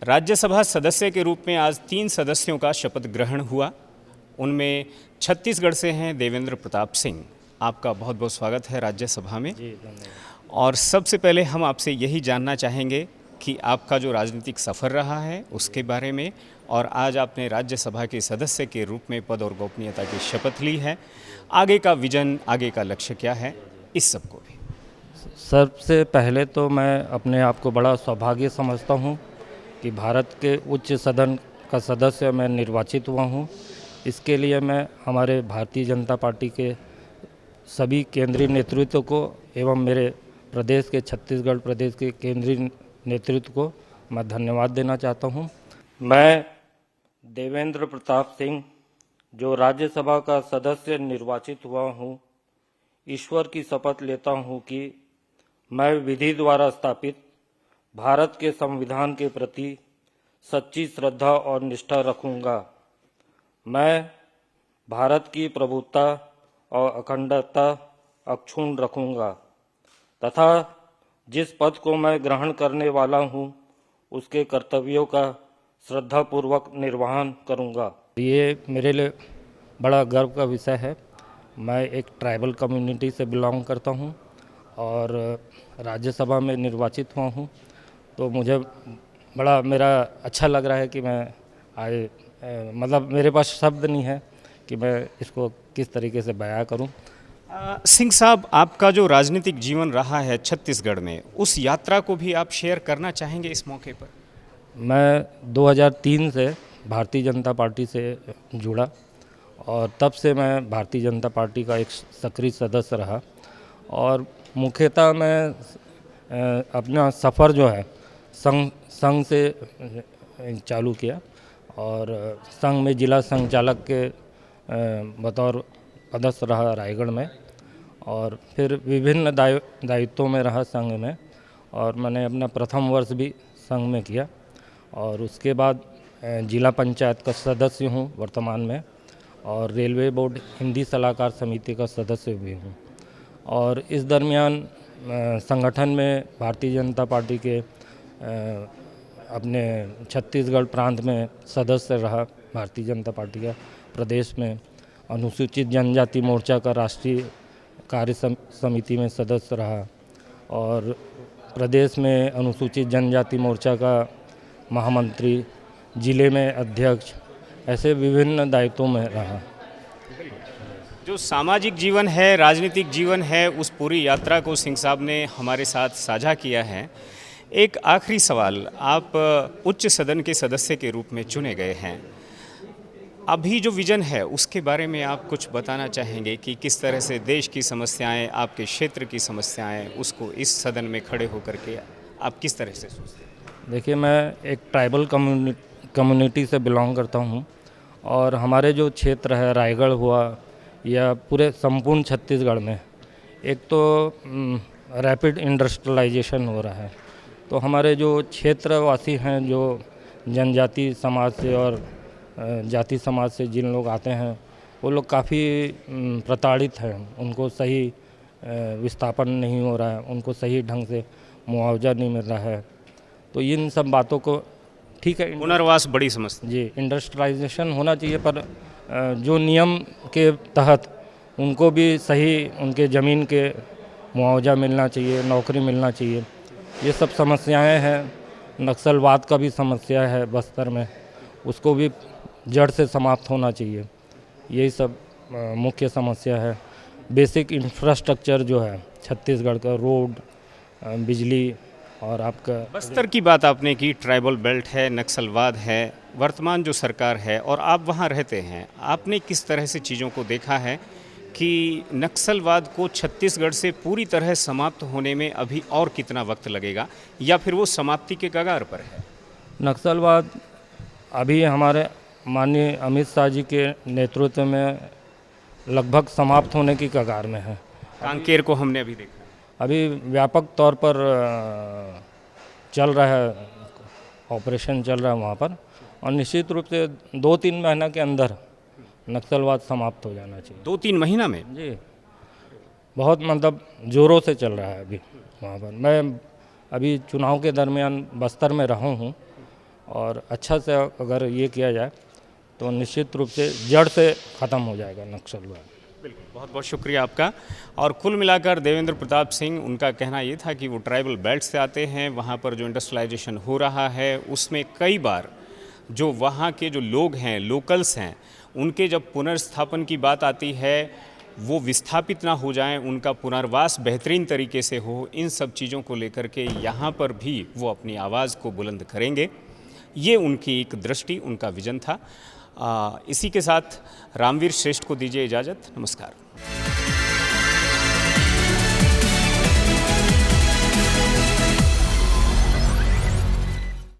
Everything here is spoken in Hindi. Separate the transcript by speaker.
Speaker 1: राज्यसभा सदस्य के रूप में आज 3 सदस्यों का शपथ ग्रहण हुआ। उनमें छत्तीसगढ़ से हैं देवेंद्र प्रताप सिंह। आपका बहुत बहुत स्वागत है राज्यसभा में।
Speaker 2: जी धन्यवाद।
Speaker 1: और सबसे पहले हम आपसे यही जानना चाहेंगे कि आपका जो राजनीतिक सफ़र रहा है उसके बारे में, और आज आपने राज्यसभा के सदस्य के रूप में पद और गोपनीयता की शपथ ली है। आगे का विजन, आगे का लक्ष्य क्या है, इस सब को भी।
Speaker 2: सबसे पहले तो मैं अपने आप को बड़ा सौभाग्य समझता हूँ कि भारत के उच्च सदन का सदस्य मैं निर्वाचित हुआ हूँ। इसके लिए मैं हमारे भारतीय जनता पार्टी के सभी केंद्रीय नेतृत्व को एवं मेरे प्रदेश के छत्तीसगढ़ प्रदेश के केंद्रीय नेतृत्व को मैं धन्यवाद देना चाहता हूँ। मैं देवेंद्र प्रताप सिंह जो राज्यसभा का सदस्य निर्वाचित हुआ हूँ, ईश्वर की शपथ लेता हूँ कि मैं विधि द्वारा स्थापित भारत के संविधान के प्रति सच्ची श्रद्धा और निष्ठा रखूँगा। मैं भारत की प्रभुता और अखंडता अक्षुण्ण रखूँगा तथा जिस पद को मैं ग्रहण करने वाला हूँ उसके कर्तव्यों का श्रद्धापूर्वक निर्वहन करूँगा। ये मेरे लिए बड़ा गर्व का विषय है। मैं एक ट्राइबल कम्युनिटी से बिलोंग करता हूँ और राज्यसभा में निर्वाचित हुआ हूँ, तो मुझे बड़ा मेरा अच्छा लग रहा है कि मैं मतलब मेरे पास शब्द नहीं है कि मैं इसको किस तरीके से बयां करूं।
Speaker 1: सिंह साहब, आपका जो राजनीतिक जीवन रहा है छत्तीसगढ़ में, उस यात्रा को भी आप शेयर करना चाहेंगे इस मौके पर?
Speaker 2: मैं 2003 से भारतीय जनता पार्टी से जुड़ा और तब से मैं भारतीय जनता पार्टी का एक सक्रिय सदस्य रहा और मुख्यतः मैं अपना सफ़र जो है संघ से चालू किया और संघ में जिला संचालक के बतौर सदस्य रहा रायगढ़ में और फिर विभिन्न दायित्वों में रहा संघ में और मैंने अपना प्रथम वर्ष भी संघ में किया और उसके बाद जिला पंचायत का सदस्य हूँ वर्तमान में और रेलवे बोर्ड हिंदी सलाहकार समिति का सदस्य भी हूँ। और इस दरमियान संगठन में भारतीय जनता पार्टी के अपने छत्तीसगढ़ प्रांत में सदस्य रहा। भारतीय जनता पार्टी का प्रदेश में अनुसूचित जनजाति मोर्चा का राष्ट्रीय कार्य समिति में सदस्य रहा और प्रदेश में अनुसूचित जनजाति मोर्चा का महामंत्री, जिले में अध्यक्ष, ऐसे विभिन्न दायित्वों में रहा।
Speaker 1: जो सामाजिक जीवन है, राजनीतिक जीवन है, उस पूरी यात्रा को सिंह साहब ने हमारे साथ साझा किया है। एक आखिरी सवाल, आप उच्च सदन के सदस्य के रूप में चुने गए हैं। अभी जो विजन है उसके बारे में आप कुछ बताना चाहेंगे कि किस तरह से देश की समस्याएं, आपके क्षेत्र की समस्याएं, उसको इस सदन में खड़े होकर के आप किस तरह से सोचते हैं?
Speaker 2: देखिए, मैं एक ट्राइबल कम्युनिटी से बिलोंग करता हूँ और हमारे जो क्षेत्र है रायगढ़ हुआ या पूरे संपूर्ण छत्तीसगढ़ में एक तो रैपिड इंडस्ट्रियलाइजेशन हो रहा है, तो हमारे जो क्षेत्रवासी हैं, जो जनजाति समाज से और जाति समाज से जिन लोग आते हैं, वो लोग काफ़ी प्रताड़ित हैं। उनको सही विस्थापन नहीं हो रहा है, उनको सही ढंग से मुआवजा नहीं मिल रहा है। तो इन सब बातों को ठीक है,
Speaker 1: पुनर्वास बड़ी समस्या
Speaker 2: जी, इंडस्ट्रियलाइजेशन होना चाहिए, पर जो नियम के तहत उनको भी सही उनके ज़मीन के मुआवजा मिलना चाहिए, नौकरी मिलना चाहिए। ये सब समस्याएं हैं। नक्सलवाद का भी समस्या है बस्तर में, उसको भी जड़ से समाप्त होना चाहिए। यही सब मुख्य समस्या है। बेसिक इंफ्रास्ट्रक्चर जो है छत्तीसगढ़ का, रोड, बिजली और आपका
Speaker 1: बस्तर की बात आपने की, ट्राइबल बेल्ट है, नक्सलवाद है, वर्तमान जो सरकार है और आप वहाँ रहते हैं, आपने किस तरह से चीज़ों को देखा है कि नक्सलवाद को छत्तीसगढ़ से पूरी तरह समाप्त होने में अभी और कितना वक्त लगेगा या फिर वो समाप्ति के कगार पर है?
Speaker 2: नक्सलवाद अभी हमारे माननीय अमित शाह जी के नेतृत्व में लगभग समाप्त होने की कगार में है।
Speaker 1: कांकेर को हमने अभी देखा,
Speaker 2: अभी व्यापक तौर पर चल रहा है, ऑपरेशन चल रहा है वहाँ पर और निश्चित रूप से 2-3 महीना के अंदर नक्सलवाद समाप्त हो जाना चाहिए।
Speaker 1: 2-3 महीना में?
Speaker 2: जी, बहुत मतलब ज़ोरों से चल रहा है अभी वहाँ पर। मैं अभी चुनाव के दरमियान बस्तर में रहा हूँ और अच्छा से अगर ये किया जाए तो निश्चित रूप से जड़ से ख़त्म हो जाएगा नक्सलवाद।
Speaker 1: बिल्कुल, बहुत बहुत शुक्रिया आपका। और कुल मिलाकर देवेंद्र प्रताप सिंह, उनका कहना ये था कि वो ट्राइबल बेल्ट से आते हैं, वहाँ पर जो इंडस्ट्रियलाइजेशन हो रहा है उसमें कई बार जो वहाँ के जो लोग हैं, लोकल्स हैं, उनके जब पुनर्स्थापन की बात आती है, वो विस्थापित ना हो जाएं, उनका पुनर्वास बेहतरीन तरीके से हो, इन सब चीज़ों को लेकर के यहाँ पर भी वो अपनी आवाज़ को बुलंद करेंगे। ये उनकी एक दृष्टि, उनका विजन था। इसी के साथ रामवीर श्रेष्ठ को दीजिए इजाज़त। नमस्कार।